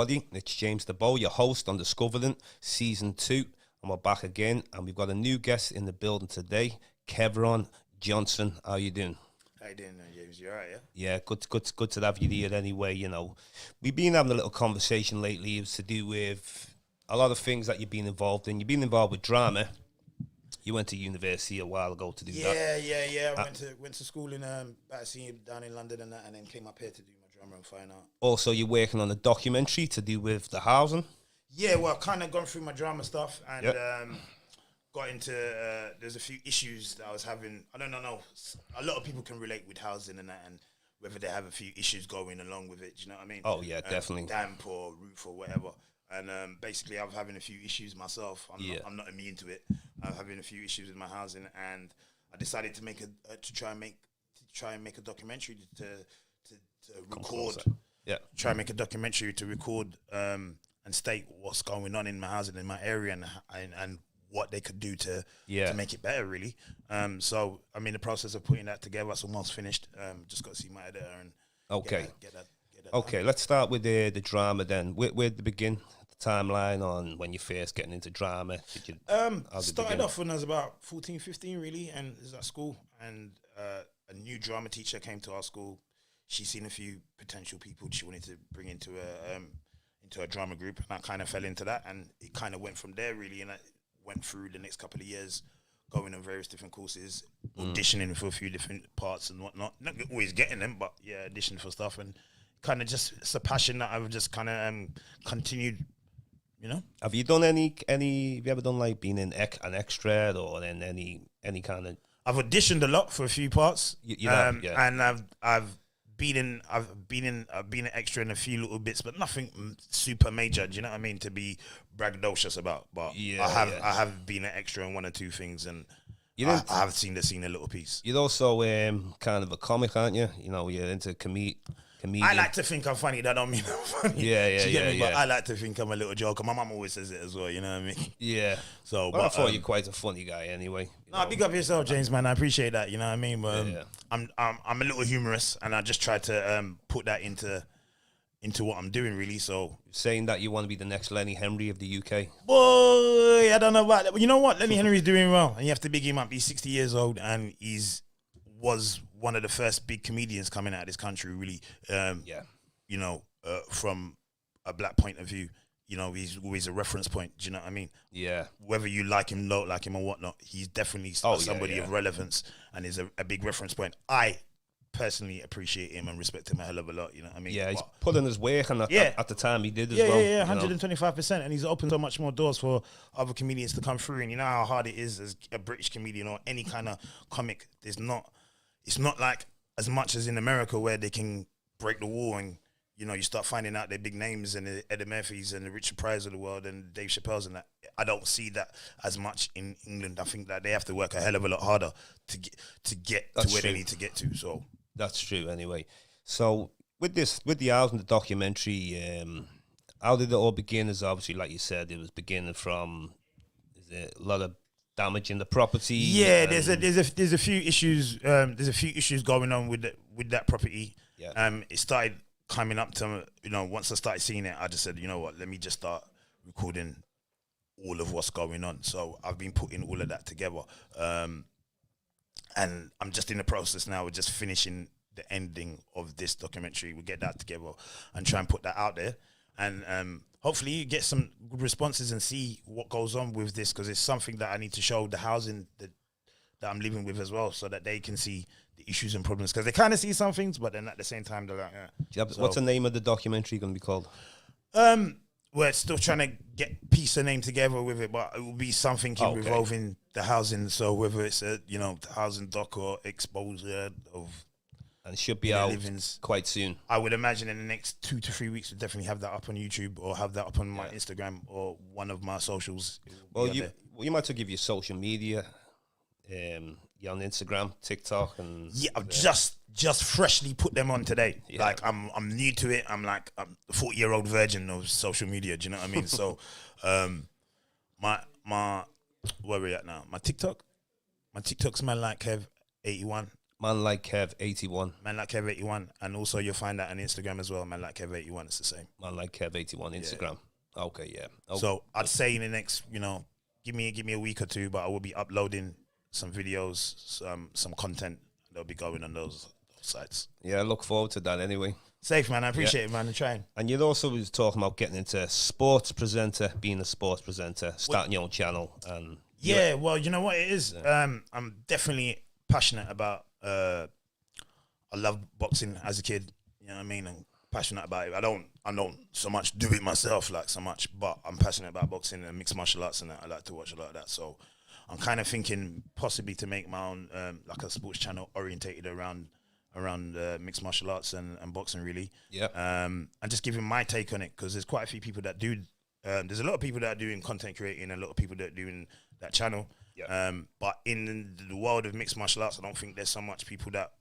everybody. It's James Diboe, your host on Discovering Season 2. And we're back again, and we've got a new guest in the building today, Kevron Johnson. How you doing? How you doing, James? You all right, yeah? Yeah, good to have you here anyway, you know. We've been having a little conversation lately. It's to do with a lot of things that you've been involved in. You've been involved with drama. You went to university a while ago to do that. Yeah. I went to school in Battersea down in London and that, and then came up here to do my drama and fine art. Also, you're working on a documentary to do with the housing. Yeah, well, kind of gone through my drama stuff and got into, there's a few issues that I was having. I don't know. A lot of people can relate with housing and that, and whether they have a few issues going along with it, do you know what I mean? Oh, yeah, definitely. Damp or roof or whatever. And basically, I'm having a few issues myself. I'm not immune to it. I'm having a few issues with my housing, and I decided to try and make a documentary to record. Yeah. Try and make a documentary to record and state what's going on in my housing in my area and what they could do to make it better, really. So I'm in the process of putting that together. It's almost finished. Just got to see my editor and get that Okay, done. let's start with the drama then. Where'd it begin? The timeline on when you're first getting into drama? Started off when I was about 14, 15, really, and was at school. And a new drama teacher came to our school. She's seen a few potential people she wanted to bring into a drama group, and I kind of fell into that, and it kind of went from there, really. And I went through the next couple of years, going on various different courses, auditioning for a few different parts and whatnot. Not always getting them, but yeah, auditioning for stuff, and kind of just it's a passion that I've just kind of continued. You know, have you done any? Have you ever done like being in an extra or in any kind of? I've auditioned a lot for a few parts, and I've been an extra in a few little bits, but nothing super major. Do you know what I mean? To be braggadocious about, but I have been an extra in one or two things, and I have seen a little piece. You're also kind of a comic, aren't you? You know, you're into comedian. I like to think I'm funny. That don't mean I'm funny. Yeah. But I like to think I'm a little joker. My mum always says it as well. You know what I mean? Yeah. So, well, I thought you're quite a funny guy, anyway. No, big up yourself, James, man. I appreciate that. You know what I mean? But, I'm a little humorous, and I just try to put that into what I'm doing, really. So, saying that you want to be the next Lenny Henry of the UK. Boy, I don't know about that. But you know what? Lenny Henry's doing well, and you have to big him up. He's 60 years old, and was one of the first big comedians coming out of this country, really. You know, from a black point of view, you know, he's always a reference point. Do you know what I mean? Yeah. Whether you like him, don't like him, or whatnot, he's definitely somebody of relevance and is a big reference point. I personally appreciate him and respect him a hell of a lot. You know what I mean? Yeah, he's put in his work, and at the time he did as well. Yeah, 125%, and he's opened so much more doors for other comedians to come through. And you know how hard it is as a British comedian or any kind of comic. It's not like as much as in America where they can break the wall and, you know, you start finding out their big names and the Eddie Murphys and the Richard Pryor's of the world and Dave Chappelle's and that. I don't see that as much in England. I think that they have to work a hell of a lot harder to get to where they need to get to. So that's true anyway. So with the housing, the documentary, how did it all begin? Is obviously, like you said, it was beginning from a lot of damage in the property. Yeah, there's a few issues. There's a few issues going on with that property. Yeah. It started coming up to, you know, once I started seeing it, I just said, you know what, let me just start recording all of what's going on. So I've been putting all of that together, and I'm just in the process now of just finishing the ending of this documentary. We'll get that together and try and put that out there, and hopefully you get some good responses and see what goes on with this, because it's something that I need to show the housing that I'm living with as well, so that they can see the issues and problems, because they kind of see some things, but then at the same time they're like, what's the name of the documentary going to be called? We're still trying to get piece of name together with it, but it will be something revolving the housing. So whether it's the housing doc or exposure of, and it should be out quite soon. I would imagine in the next 2 to 3 weeks we'll definitely have that up on YouTube or have that up on my Instagram or one of my socials. Well, you might as well give your social media. You're on Instagram, TikTok, and I've just freshly put them on today. Yeah. Like I'm new to it. I'm a 40-year-old virgin of social media. Do you know what I mean? So, my where are we at now? My TikTok's man like Kev 81. Man like Kev 81. Man like Kev 81, and also you'll find that on Instagram as well. Man like Kev 81, it's the same. Man like Kev 81 Instagram. Yeah. Okay, yeah. Okay. So I'd say in the next, give me a week or two, but I will be uploading some videos, some content that'll be going on those sites. Yeah, I look forward to that anyway. Safe, man. I appreciate it, man. I'm trying. And you also was talking about getting into sports presenter, being a sports presenter, starting your own channel, and well, you know what it is. Yeah. I'm definitely passionate about. I love boxing as a kid. You know what I mean? I'm passionate about it. I don't so much do it myself like so much, but I'm passionate about boxing and mixed martial arts and that. I like to watch a lot of that. So I'm kind of thinking possibly to make my own like a sports channel orientated around mixed martial arts and boxing, really. Yeah. And just giving my take on it, because there's quite a few people that do. There's a lot of people that are doing content creating, a lot of people that are doing that channel. Yeah. But in the world of mixed martial arts, I don't think there's so much people that.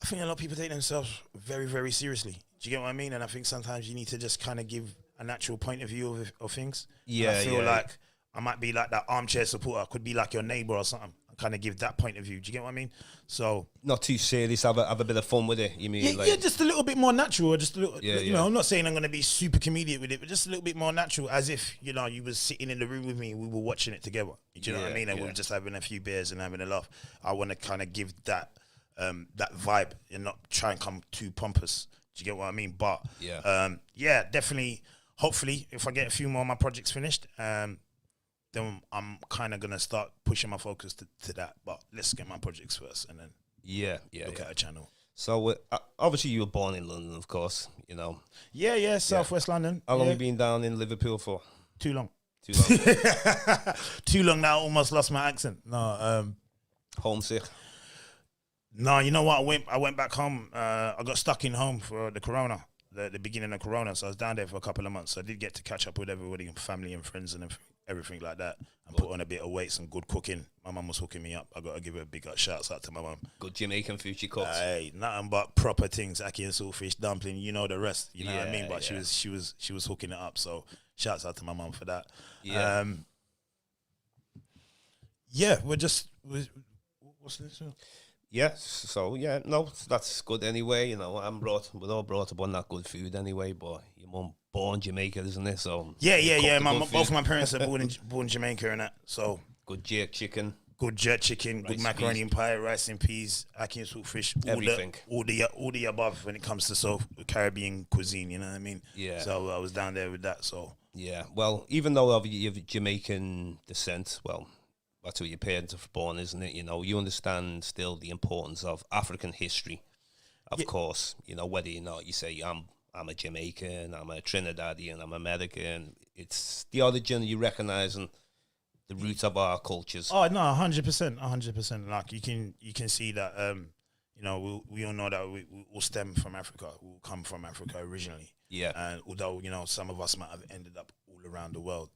I think a lot of people take themselves very, very seriously. Do you get what I mean? And I think sometimes you need to just kind of give a natural point of view of things. Yeah. And I feel like I might be like that armchair supporter. I could be like your neighbor or something. Kind of give that point of view. Do you get what I mean? So not too serious. Have a bit of fun with it. You mean? Yeah, just a little bit more natural. Or just a little. Yeah, you know, I'm not saying I'm going to be super comedic with it, but just a little bit more natural, as if you was sitting in the room with me. We were watching it together. Do you know what I mean? And we were just having a few beers and having a laugh. I want to kind of give that that vibe and not try and come too pompous. Do you get what I mean? But definitely. Hopefully, if I get a few more of my projects finished, then I'm kind of gonna start pushing my focus to that. But let's get my projects first, and then look at a channel. So obviously you were born in London, of course. You know. Yeah, Southwest London. How long have you been down in Liverpool for? Too long. Too long. Too long now. I almost lost my accent. No. Homesick. No, you know what? I went back home. I got stuck in home for the Corona, the beginning of Corona. So I was down there for a couple of months. So I did get to catch up with everybody, family and friends and everything like that, and put on a bit of weight, some good cooking. My mum was hooking me up. I got to give her a big shouts out to my mum. Good Jamaican food she cooks. Hey, nothing but proper things, ackee and saltfish, dumpling. You know the rest. You know what I mean? But she was hooking it up. So shouts out to my mum for that. Yeah. What's this? Yes, so no, that's good anyway. You know, we're all brought up on that good food anyway. But your mum born Jamaica, isn't it? So yeah. Both my parents are born in Jamaica and that. So good jerk chicken, good macaroni and pie, rice and peas, ackee and saltfish, everything, all the above when it comes to Caribbean cuisine. You know what I mean? Yeah. So I was down there with that. So yeah. Well, even though you have Jamaican descent, well, that's where your parents are born, isn't it? You know, you understand still the importance of African history, of course. You know, whether or not you say I'm a Jamaican, I'm a Trinidadian, I'm American, it's the origin you recognizing the roots of our cultures. Oh no, 100%. Like you can see that. You know, we all know that we all stem from Africa. We all come from Africa originally. Yeah. And although some of us might have ended up all around the world,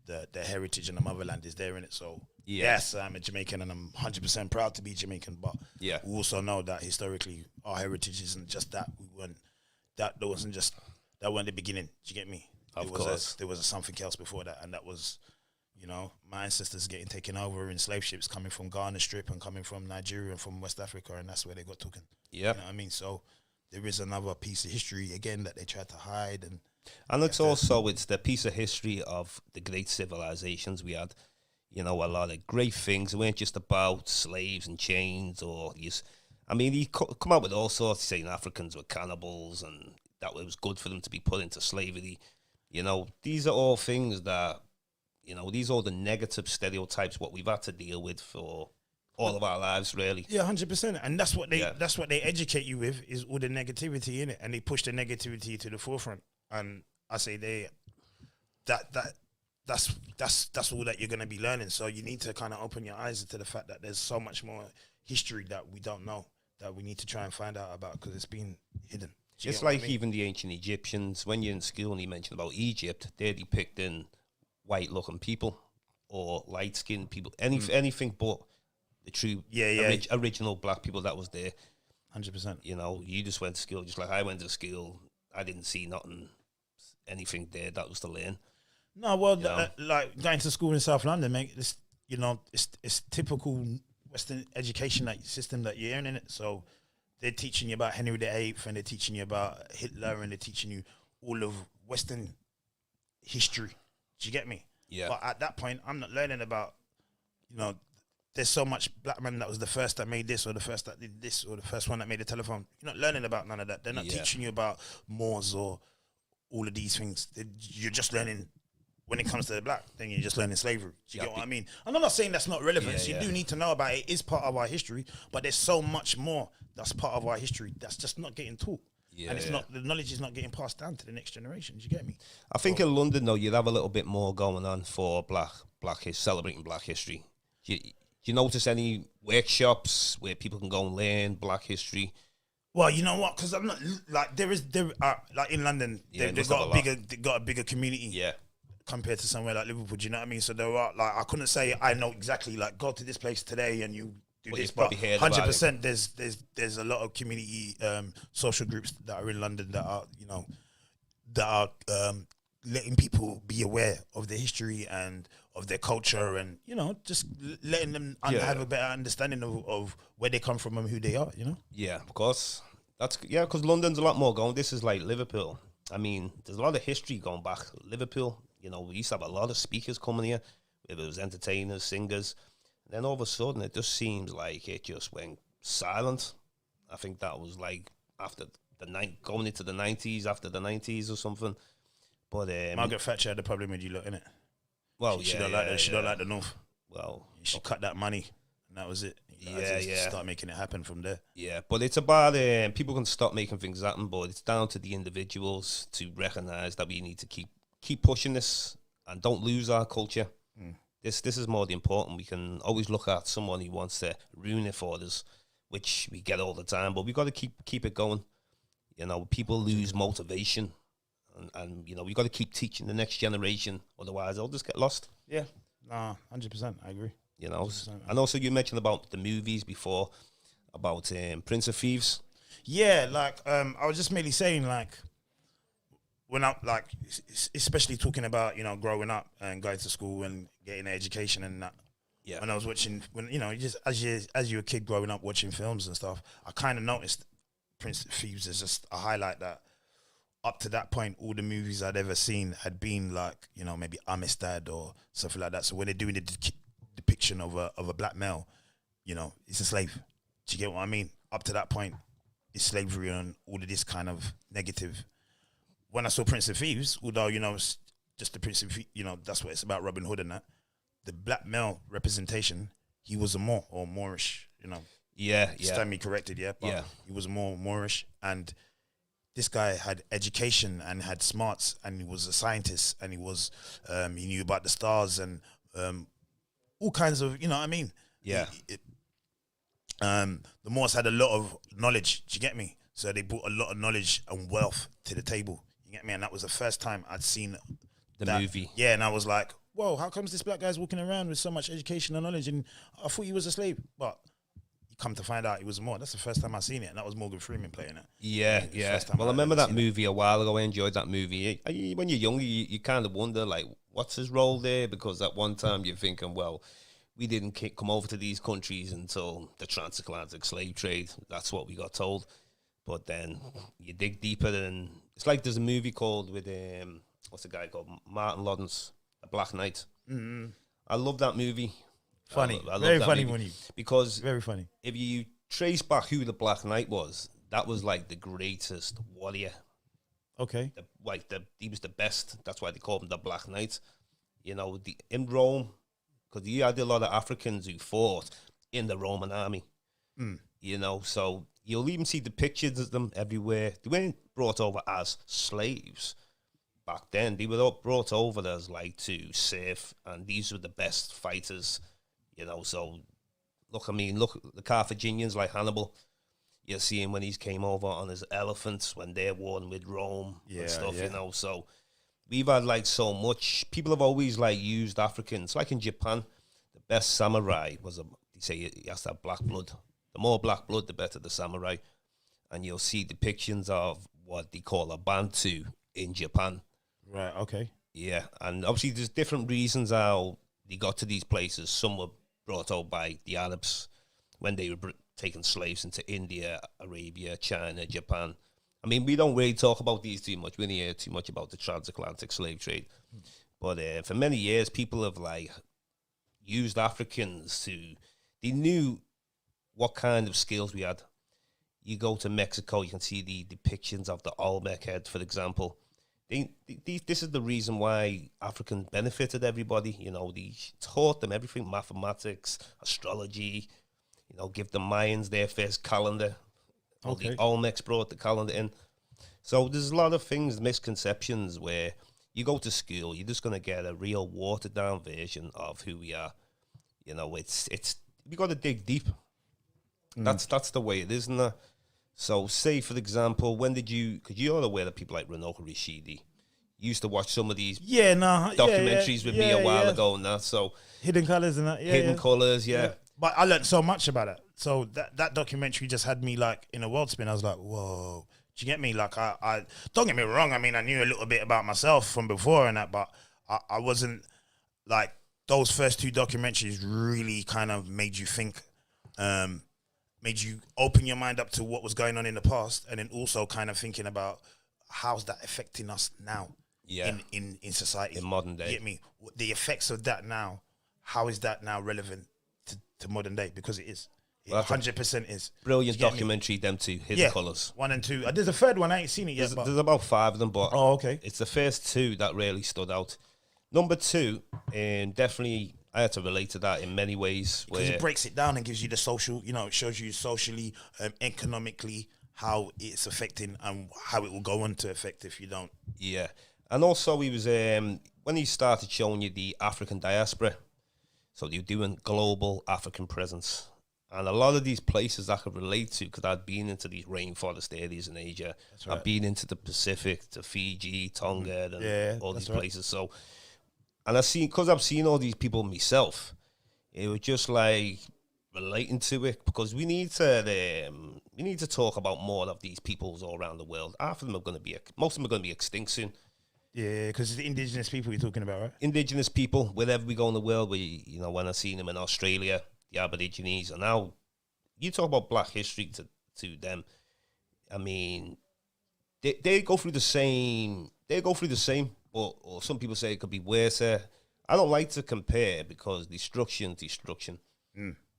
the heritage and the motherland is there in it. So yes, I'm a Jamaican and I'm 100% proud to be Jamaican. But we also know that historically our heritage isn't just that. That wasn't the beginning. Do you get me? Of course. There was something else before that, and that was, my ancestors getting taken over in slave ships coming from Ghana Strip and coming from Nigeria and from West Africa, and that's where they got taken. Yeah. You know what I mean? So there is another piece of history again that they tried to hide, and it's the piece of history of the great civilizations we had. You know, a lot of great things. It weren't just about slaves and chains he come out with all sorts, saying Africans were cannibals and that it was good for them to be put into slavery. You know, these are all things that, these are all the negative stereotypes what we've had to deal with for all of our lives, really. Yeah, 100%. And that's what they educate you with, is all the negativity in it, and they push the negativity to the forefront. And I say that's all that you're going to be learning. So you need to kind of open your eyes to the fact that there's so much more history that we don't know, that we need to try and find out about, because it's been hidden. It's like even the ancient Egyptians, when you're in school and you mention about Egypt, they're depicting white-looking people or light-skinned people, anything but the true original black people that was there. 100%. You just went to school, just like I went to school. I didn't see anything there that was to learn. No, well, like going to school in South London, mate, it's typical Western education system that you're in it. So they're teaching you about Henry VIII, and they're teaching you about Hitler, and they're teaching you all of Western history. Do you get me? Yeah. But at that point, I'm not learning about, there's so much black man that was the first that made this, or the first that did this, or the first one that made the telephone. You're not learning about none of that. They're not teaching you about Moors or all of these things. You're just learning, when it comes to the black, then you're just learning slavery. Do you get what I mean? And I'm not saying that's not relevant. You do need to know about it. It is part of our history, but there's so much more that's part of our history that's just not getting taught. And it's not, the knowledge is not getting passed down to the next generation. Do you get me? I think in London, though, you'd have a little bit more going on for celebrating black history. Do you notice any workshops where people can go and learn black history? Well, you know what? Because I'm not like like in London, they've got a bigger community. Yeah. Compared to somewhere like Liverpool, do you know what I mean? So there are, like, I couldn't say I know exactly, like, go to this place today and you do this, but 100% there's a lot of community social groups that are in London that are letting people be aware of their history and of their culture, and just letting them have a better understanding of where they come from and who they are. Yeah, of course. Because London's a lot more going. This is like Liverpool. I mean, there's a lot of history going back. Liverpool, we used to have a lot of speakers coming here, whether it was entertainers, singers. And then all of a sudden, it just seems like it just went silent. I think that was like after going into the 90s, after the 90s or something. But Margaret Thatcher had a problem with you lot, innit? Well, she don't like the North. Well, she cut that money, and that was it. Start making it happen from there. Yeah, but it's about people can stop making things happen, but it's down to the individuals to recognise that we need to keep pushing this and don't lose our culture. This is more the important. We can always look at someone who wants to ruin it for us, which we get all the time, but we've got to keep it going. People lose motivation, and we've got to keep teaching the next generation, otherwise they'll just get lost. Yeah, 100%, I agree. And also you mentioned about the movies before, about Prince of Thieves. Yeah, like I was just mainly saying, like, when I, like, especially talking about, growing up and going to school and getting an education and that. Yeah. When I was watching, just as you're a kid growing up watching films and stuff, I kind of noticed Prince of Thieves as just a highlight that up to that point, all the movies I'd ever seen had been like, maybe Amistad or something like that. So when they're doing the depiction of a black male, it's a slave. Do you get what I mean? Up to that point, it's slavery and all of this kind of negative. When I saw Prince of Thieves, although, it's just the Prince of Thieves, that's what it's about, Robin Hood and that, the black male representation, he was a Moor or Moorish, Yeah. Stand me corrected, but he was more Moorish, and this guy had education and had smarts, and he was a scientist, and he knew about the stars and all kinds of, what I mean? Yeah. The Moors had a lot of knowledge, do you get me? So they brought a lot of knowledge and wealth to the table, you get me? And that was the first time I'd seen the movie. Yeah, and I was like, whoa, how comes this black guy's walking around with so much education and knowledge? And I thought he was a slave, but you come to find out he was more. That's the first time I seen it, and that was Morgan Freeman playing it. Yeah. Well, I remember that movie a while ago. I enjoyed that movie. When you're younger, you kind of wonder, like, what's his role there? Because at one time you're thinking, well, we didn't come over to these countries until the transatlantic slave trade. That's what we got told. But then you dig deeper, and it's like there's a movie called with what's the guy called, Martin Lawrence, A Black Knight. Mm-hmm. I love that movie. Funny, I love very that funny movie when because very funny. If you trace back who the Black Knight was, that was like the greatest warrior. Okay, he was the best. That's why they called him the Black Knight. In Rome, because you had a lot of Africans who fought in the Roman army. So you'll even see the pictures of them everywhere. They weren't brought over as slaves back then. They were brought over as like to serve, and these were the best fighters. So look the Carthaginians like Hannibal. You see him when he came over on his elephants when they're warring with Rome and stuff. So we've had like so much. People have always like used Africans. Like in Japan, the best samurai was they say he has to have black blood. The more black blood, the better the samurai. And you'll see depictions of what they call a Bantu in Japan. Right, okay. Yeah, and obviously there's different reasons how they got to these places. Some were brought out by the Arabs. when they were taking slaves into India, Arabia, China, Japan. I mean, we don't really talk about these too much. We don't hear too much about the transatlantic slave trade. But for many years, people have like used Africans they knew what kind of skills we had. You go to Mexico, you can see the depictions of the Olmec head, for example. This is the reason why African benefited everybody. You know, they taught them everything, mathematics, astrology, you know, give the Mayans their first calendar. Okay. The Olmecs brought the calendar in. So there's a lot of things, misconceptions, where you go to school, you're just going to get a real watered down version of who we are. You know, it's you got to dig deep. That's the way it is, isn't it? So say, for example, when did you, because you're aware that people like Renoka Rashidi used to watch some of these documentaries with me a while ago and that. So Hidden Colors and that. Hidden Colors, yeah. But I learned so much about it. So that documentary just had me like in a world spin. I was like, whoa. Do you get me? Like, I don't get me wrong. I mean, I knew a little bit about myself from before and that, but I wasn't like, those first two documentaries really kind of made you think, made you open your mind up to what was going on in the past, and then also kind of thinking about how's that affecting us now in society. In modern day. You get me? The effects of that now, how is that now relevant to modern day? Because it is. It 100% is. Brilliant documentary, them two, Hidden Colors. 1 and 2. There's a third one, I ain't seen it yet. There's about 5 of them, but okay. It's the first 2 that really stood out. Number 2, and definitely I had to relate to that in many ways. Because it breaks it down and gives you the social, you know, it shows you socially, economically, how it's affecting and how it will go on to affect if you don't. Yeah. And also he was, when he started showing you the African diaspora, so you're doing global African presence. And a lot of these places I could relate to because I'd been into these rainforest areas in Asia. Right. I've been into the Pacific, to Fiji, Tonga, and all these places. So, and I've seen all these people myself. It was just like relating to it because we need to talk about more of these peoples all around the world. Most of them are going to be extinct soon. Yeah, because it's the indigenous people you're talking about, right? Indigenous people, wherever we go in the world, when I seen them in Australia, the Aborigines, and now you talk about Black history to them. I mean, they go through the same. Or some people say it could be worse. I don't like to compare because destruction.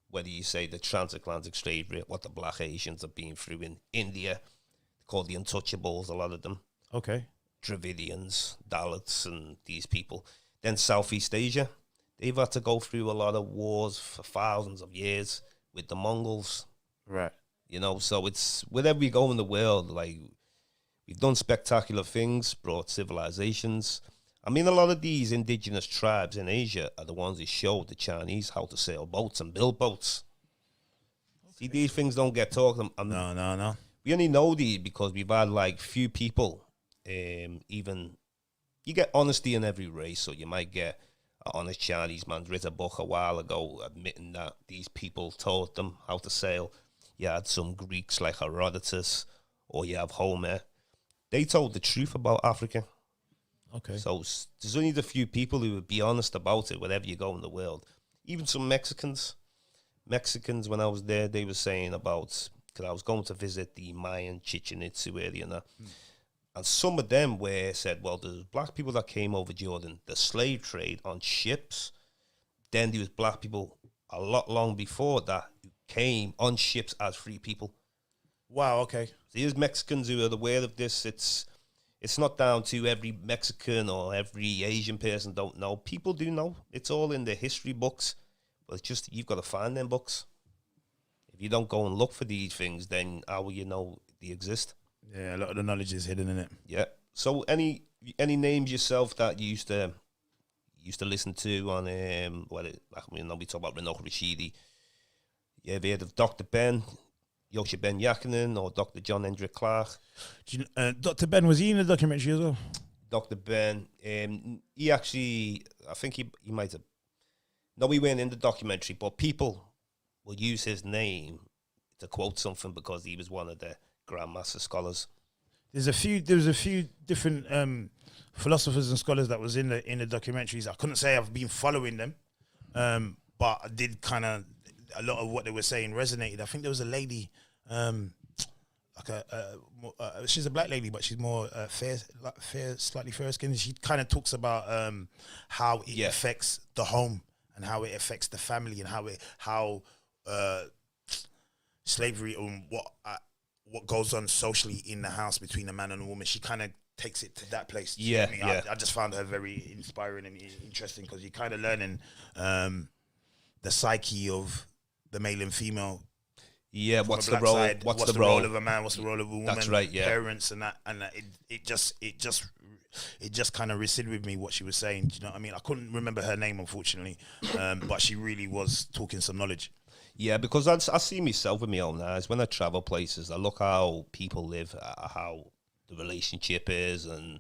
Whether you say the transatlantic slavery, what the Black Asians have been through in India, called the Untouchables, a lot of them. Okay. Dravidians, Dalits, and these people. Then Southeast Asia, they've had to go through a lot of wars for thousands of years with the Mongols. Right. You know, so it's wherever we go in the world, like, we've done spectacular things, brought civilizations. I mean, a lot of these indigenous tribes in Asia are the ones that showed the Chinese how to sail boats and build boats. Okay. See, these things don't get talked. No. We only know these because we've had, like, few people. Even you get honesty in every race, so you might get an honest Chinese man wrote a book a while ago admitting that these people taught them how to sail. You had some Greeks like Herodotus, or you have Homer. They told the truth about Africa. Okay. So there's only the few people who would be honest about it wherever you go in the world. Even some Mexicans, when I was there, they were saying about, because I was going to visit the Mayan Chichen Itza area and that. And some of them said, well, there's Black people that came over Jordan, the slave trade on ships. Then there was Black people a lot long before that who came on ships as free people. Wow, okay. So there's Mexicans who are aware of this. It's not down to every Mexican or every Asian person don't know. People do know. It's all in the history books. But it's just, you've got to find them books. If you don't go and look for these things, then how will you know they exist? Yeah, a lot of the knowledge is hidden in it. Yeah. So any names yourself that you used to listen to on we talk about Renoka Rashidi. You ever heard of Dr. Ben, Yosha Ben Yakinen, or Dr. John Hendrik Clark? Dr. Ben, was he in the documentary as well? Dr. Ben, he actually, I think he might have. No, he weren't in the documentary, but people will use his name to quote something because he was one of the Grandmaster scholars. There was a few different philosophers and scholars that was in the documentaries. I couldn't say I've been following them, but I did kind of. a lot of what they were saying resonated. I think there was a lady, she's a black lady, but she's more fair, slightly fair skinned. She kind of talks about how it affects the home and how it affects the family and how slavery and what goes on socially in the house between a man and a woman. She kind of takes it to that place. I just found her very inspiring and interesting because you're kind of learning the psyche of the male and female. Yeah, what's the role? Side. What's the role of a man? What's the role of a woman? That's right. Yeah, parents and that it just kind of resided with me what she was saying. Do you know what I mean? I couldn't remember her name, unfortunately, but she really was talking some knowledge. Yeah, because I see myself with my own eyes when I travel places. I look how people live, how the relationship is, and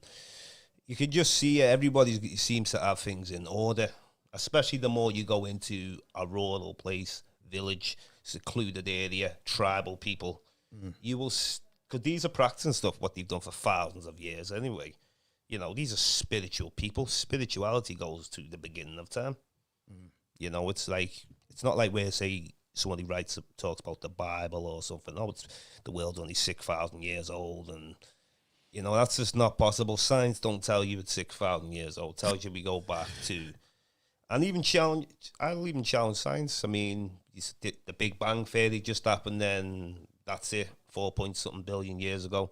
you can just see everybody seems to have things in order. Especially the more you go into a rural place, village, secluded area, tribal people, you will, because these are practicing stuff what they've done for thousands of years anyway. You know, these are spiritual people. Spirituality goes to the beginning of time. You know, it's not like where, say, somebody talks about the Bible or something. No, the world's only 6,000 years old, and you know that's just not possible. Science don't tell you it's 6,000 years old. It tells you we go back to, and I'll even challenge science. I mean, the Big Bang Theory just happened, then that's it, 4-point-something billion years ago.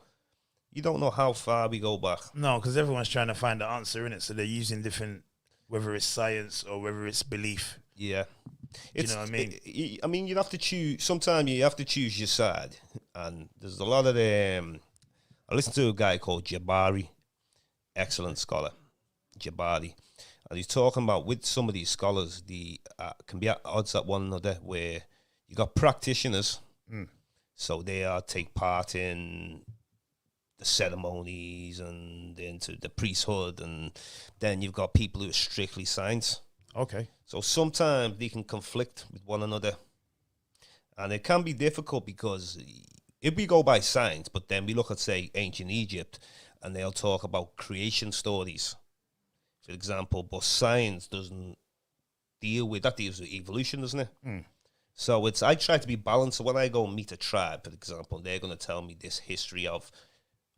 You don't know how far we go back. No, because everyone's trying to find the answer in it, so they're using different, whether it's science or whether it's belief. Yeah. You know what I mean? I mean, you have to choose. Sometimes you have to choose your side, and there's a lot of them. I listened to a guy called Jabari, excellent scholar, Jabari, and he's talking about with some of these scholars, the can be at odds at one another. Where you got practitioners, so they take part in the ceremonies and into the priesthood, and then you've got people who are strictly science. Okay. So sometimes they can conflict with one another. And it can be difficult because if we go by science, but then we look at, say, ancient Egypt, and they'll talk about creation stories, for example, but science doesn't deals with evolution, doesn't it? So I try to be balanced. So when I go and meet a tribe, for example, they're going to tell me this history of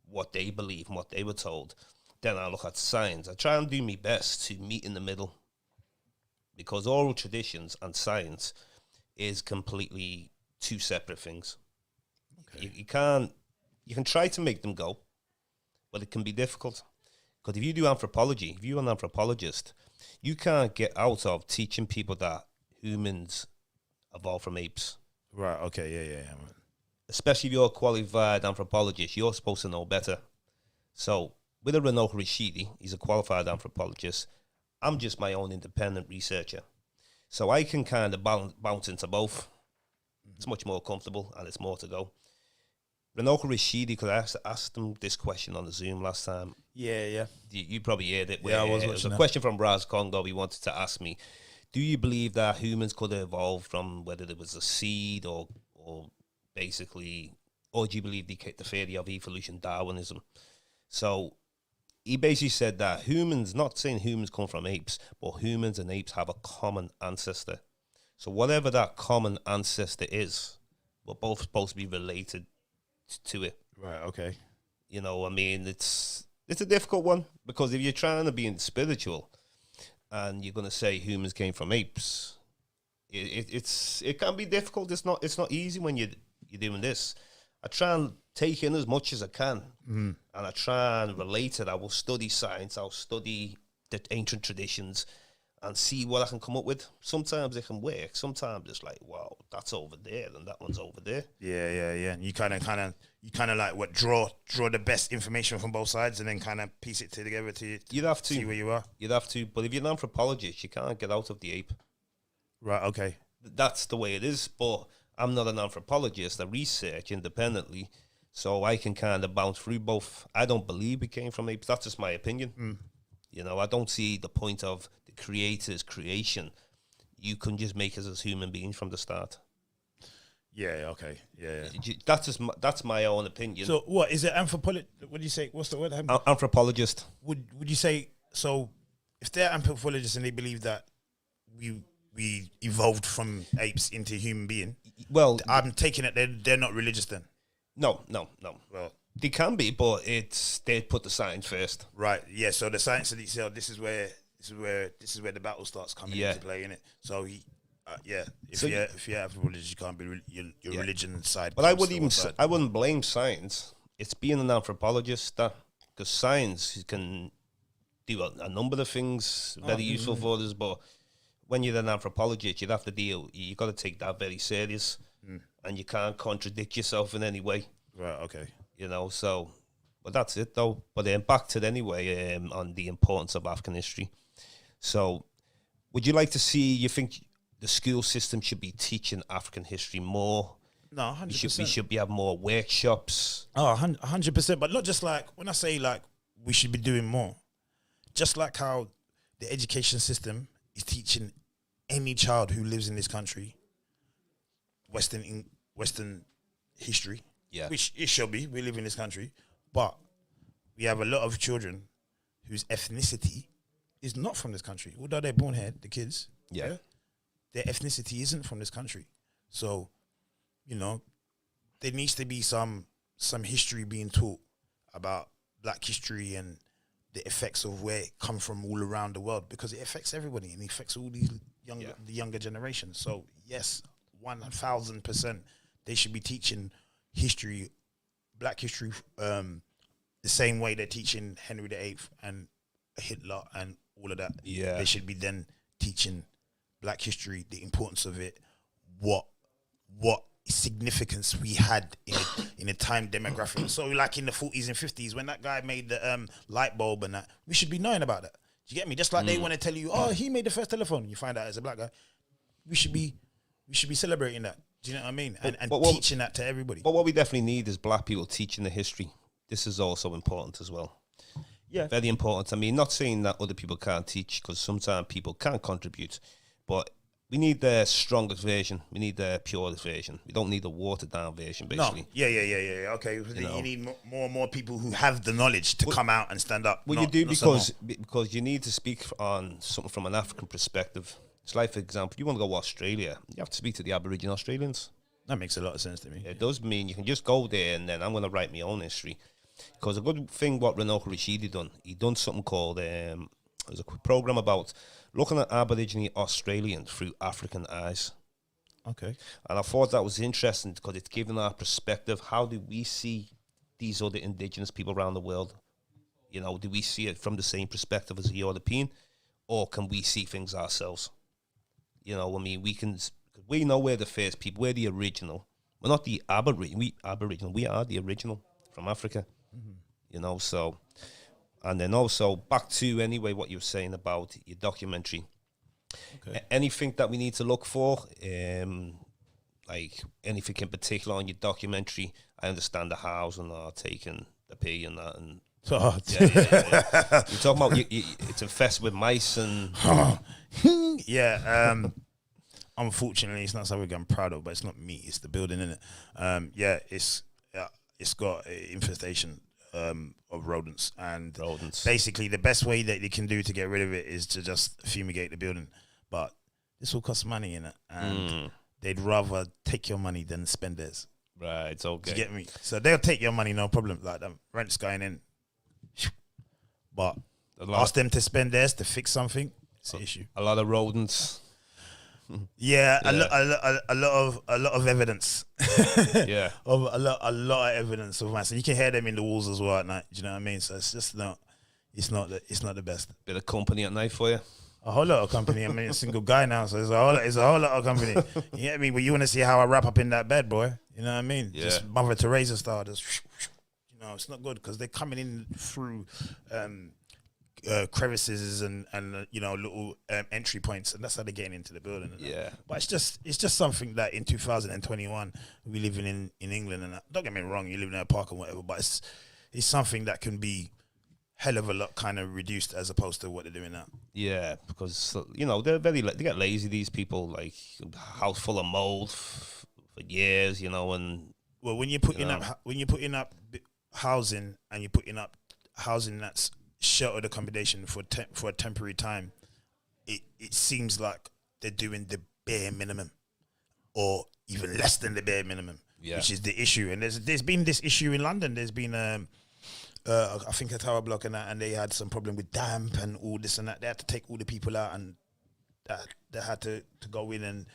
what they believe and what they were told. Then I look at science. I try and do my best to meet in the middle, because oral traditions and science is completely two separate things. Okay. You can try to make them go, but it can be difficult. Because if you do anthropology, if you're an anthropologist, you can't get out of teaching people that humans evolved from apes. Right, okay, yeah. Especially if you're a qualified anthropologist, you're supposed to know better. So with Renoke Rashidi, he's a qualified anthropologist. I'm just my own independent researcher. So I can kind of bounce into both. It's much more comfortable and it's more to go. Renoke Rashidi, because I asked him this question on the Zoom last time. Yeah. You probably heard it. Yeah, I was watching it was a that. question from Raz Congo. He wanted to ask me, do you believe that humans could have evolved from whether there was a seed or basically, or do you believe the theory of evolution, Darwinism? So he basically said that humans, not saying humans come from apes, but humans and apes have a common ancestor. So whatever that common ancestor is, we're both supposed to be related to it. Right, okay. You know, I mean, it's a difficult one, because if you're trying to be spiritual and you're going to say humans came from apes, it can be difficult. It's not easy when you're doing this. I try and take in as much as I can, and I try and relate it. I will study science. I'll study the ancient traditions and see what I can come up with. Sometimes it can work. Sometimes it's like, wow, that's over there and that one's over there. Yeah. You kind of like what draw the best information from both sides and then kind of piece it together to You'd have to see where you are. You'd have to, but if you're an anthropologist, you can't get out of the ape. Right. Okay. That's the way it is. But I'm not an anthropologist. I research independently, so I can kind of bounce through both. I don't believe we came from apes. That's just my opinion. You know, I don't see the point of the creator's creation. You can just make us as human beings from the start. Yeah. Okay. Yeah. That's my own opinion. So, what is it? Anthropologist? What do you say? What's the word? Anthropologist. Would you say so? If they're anthropologists and they believe that we evolved from apes into human being. Well, I'm taking it they're not religious then. no. Well, They can be, but they put the science first. right, yeah. So the science of itself, this is where the battle starts coming into play, innit? So if you have religion, you can't be your religion side. But I wouldn't blame science. It's being an anthropologist because science can do a number of things very useful for us. But when you're an anthropologist, you got to take that very serious, and you can't contradict yourself in any way. Right. Okay. So, but that's it though. But then back to it anyway, on the importance of African history. So, would you like to see, you think the school system should be teaching African history more? No, 100%. We should be having more workshops. Oh, 100%. But not just like, when I say like we should be doing more, just like how the education system is teaching any child who lives in this country Western history. Yeah. Which it should be. We live in this country. But we have a lot of children whose ethnicity is not from this country. Although they're born here, the kids. Yeah. Their ethnicity isn't from this country. So, there needs to be some history being taught about Black history and the effects of where it come from all around the world, because it affects everybody and it affects all these the younger generations. So yes, 1,000% they should be teaching history, Black history, the same way they're teaching Henry VIII and Hitler and all of that. Yeah. They should be then teaching Black history, the importance of it, what significance we had in a time demographic. So like in the 40s and 50s, when that guy made the light bulb and that, we should be knowing about it. Do you get me? Just like they want to tell you, oh, he made the first telephone. You find out as a Black guy. We should be celebrating that. Do you know what I mean? And teaching that to everybody. But what we definitely need is Black people teaching the history. This is also important as well. Yeah. Very important. I mean, not saying that other people can't teach, because sometimes people can contribute, but we need the strongest version. We need the purest version. We don't need the watered down version, basically. No. Yeah. Okay. You need more and more people who have the knowledge to come out and stand up. Well, you do, because you need to speak on something from an African perspective. It's like, for example, you want to go to Australia, you have to speak to the Aboriginal Australians. That makes a lot of sense to me. It does mean you can just go there and then I'm going to write my own history. Because a good thing what Renoka Rashidi done, he done something called, there's a program about looking at Aboriginal Australians through African eyes. Okay. And I thought that was interesting because it's given our perspective. How do we see these other indigenous people around the world? Do we see it from the same perspective as a European, or can we see things ourselves? We know we're the first people. We're the original. We're not the Aboriginal. We are the original from Africa. Mm-hmm. So, and then also back to anyway what you were saying about your documentary. Okay. Anything that we need to look for, like anything in particular on your documentary? I understand the housing are taking the pee and that, and you're talking about it's infested with mice and unfortunately, it's not something I'm proud of, but it's not me; it's the building, innit? It's got infestation of rodents, and basically the best way that they can do to get rid of it is to just fumigate the building. But this will cost money, innit? And they'd rather take your money than spend theirs. Right, okay. Do you get me? So they'll take your money, no problem. Like the rent's going in, but ask them to spend theirs to fix something. It's an issue. A lot of rodents. Yeah, a lot of evidence. Yeah, of a lot of evidence of mice, and you can hear them in the walls as well at night. Do you know what I mean? So it's just not the best. Bit of company at night for you. A whole lot of company. I mean, a single guy now, so it's a whole lot of company. You get me? But you want to see how I wrap up in that bed, boy? You know what I mean? Yeah. Just Mother Teresa style. Just it's not good because they're coming in through crevices and little entry points, and that's how they're getting into the building. Yeah, but it's just something that in 2021 we living in England, and don't get me wrong, you live in a park and whatever, but it's something that can be hell of a lot kind of reduced as opposed to what they're doing now. Yeah, because they get lazy. These people, like house full of mold for years, and well, when you're putting up housing and you're putting up housing that's sheltered accommodation for a temporary time, it seems like they're doing the bare minimum, or even less than the bare minimum, which is the issue. And there's been this issue in London. There's been I think a tower block and that, and they had some problem with damp and all this and that. They had to take all the people out, and they had to go in and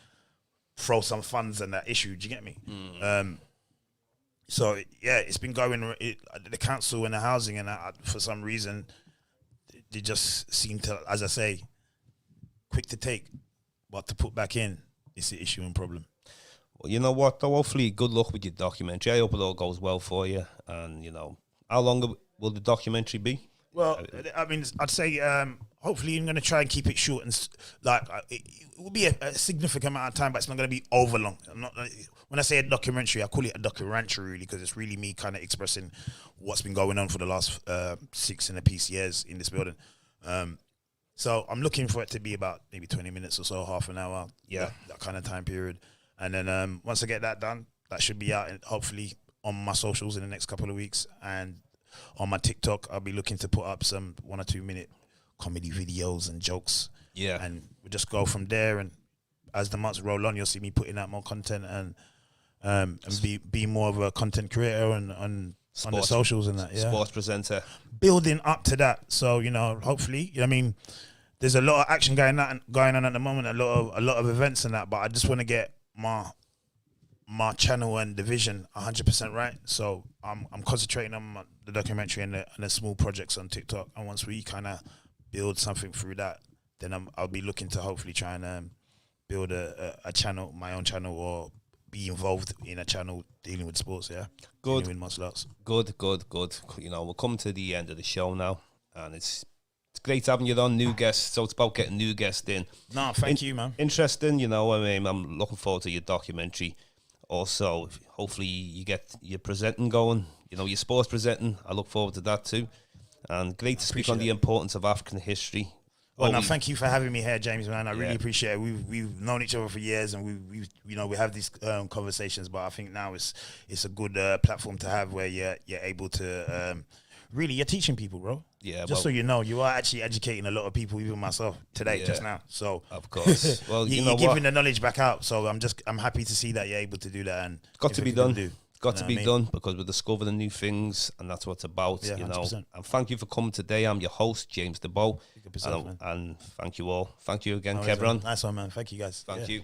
throw some funds on that issue. Do you get me? So yeah, it's been going. The council and the housing and that, for some reason, they just seem to, as I say, quick to take, but to put back in, it's an issue and problem. Well, you know what, though? Hopefully, good luck with your documentary. I hope it all goes well for you. And, you know, how long will the documentary be? Well, I mean, I'd say hopefully I'm going to try and keep it short and it will be a significant amount of time, but it's not going to be over long. I'm not. When I say a documentary, I call it a documentary really, because it's really me kind of expressing what's been going on for the last 6 and a piece years in this building. So I'm looking for it to be about maybe 20 minutes or so, half an hour. Yeah, that kind of time period. And then once I get that done, that should be out, and hopefully on my socials in the next couple of weeks. And on my TikTok, I'll be looking to put up some 1 or 2 minute comedy videos and jokes. Yeah. And we'll just go from there. And as the months roll on, you'll see me putting out more content and be more of a content creator and on the socials and that. Yeah. Sports presenter. Building up to that. So, you know, hopefully, I mean, there's a lot of action going on at the moment, a lot of events and that, but I just want to get my channel and division 100% right. So I'm concentrating on the documentary and the small projects on TikTok. And once we kind of build something through that, then I'll be looking to hopefully try and build a channel, my own channel, or be involved in a channel dealing with sports. Yeah, good. Dealing with martial arts. Good. You know, we'll come to the end of the show now, and it's great having you on, new guests. So it's about getting new guests in. No, thank you, man. Interesting, you know. I mean, I'm looking forward to your documentary. Also, hopefully you get your presenting going. You know, your sports presenting. I look forward to that too. And great to speak on the importance of African history. Well, no, thank you for having me here, James, man. I really appreciate it. We've known each other for years, and we have these conversations. But I think now it's a good platform to have where you're able to really, you're teaching people, bro. Yeah, just so you know, you are actually educating a lot of people, even myself today, just now. So of course, well, you're giving the knowledge back out. So I'm happy to see that you're able to do that, and got to be done. Got to be done, because we're discovering new things, and that's what it's about. Yeah, you know. 100%. And thank you for coming today. I'm your host, James Diboe, and thank you all. Thank you again, Kevron. Nice one, man. Thank you, guys. Thank you.